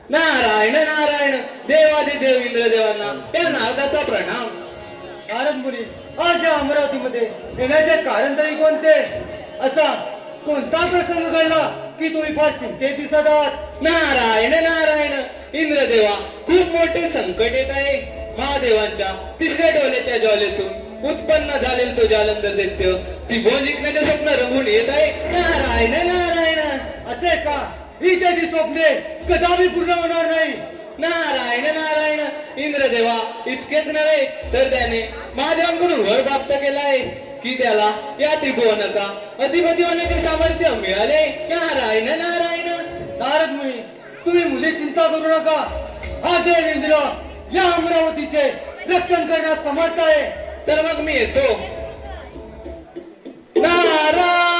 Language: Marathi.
नारायण नारायण देवादिदेव इंद्रदेवांना या नारदाचा प्रणाम. नारद मुनी, आज या अमरावतीमध्ये येण्याचे कारण तरी कोणते? असा कोणता प्रसंग घडला की तुम्ही फार चिंतेत दिसत आहात? नारायण नारायण इंद्रदेवा, खूप मोठे संकट येत आहे. महादेवांच्या तिसऱ्या डोल्याच्या ज्वालेतून उत्पन्न झालेलं तो जालंधर दैत्य त्रिभुवन जिंकण्याचे स्वप्न रंगून येत आहे. नारायण नारायण. असे का? ही त्याची स्वप्ने कदापि पूर्ण होणार नाही. नारायण नारायण इंद्रदेवा, इतकेच नव्हे तर त्याने महादेवांकडून वर प्राप्त केलाय की त्याला या त्रिभुवनाचा अधिपती होण्याचे सामर्थ्य मिळाले. नारायण नारायण. नारद मुनी, तुम्ही मुली चिंता करू नका. हा देव इंद्र या अमरावतीचे रक्षण करण्यास समर्थ आहे. तर मग मी येतो. नारायण.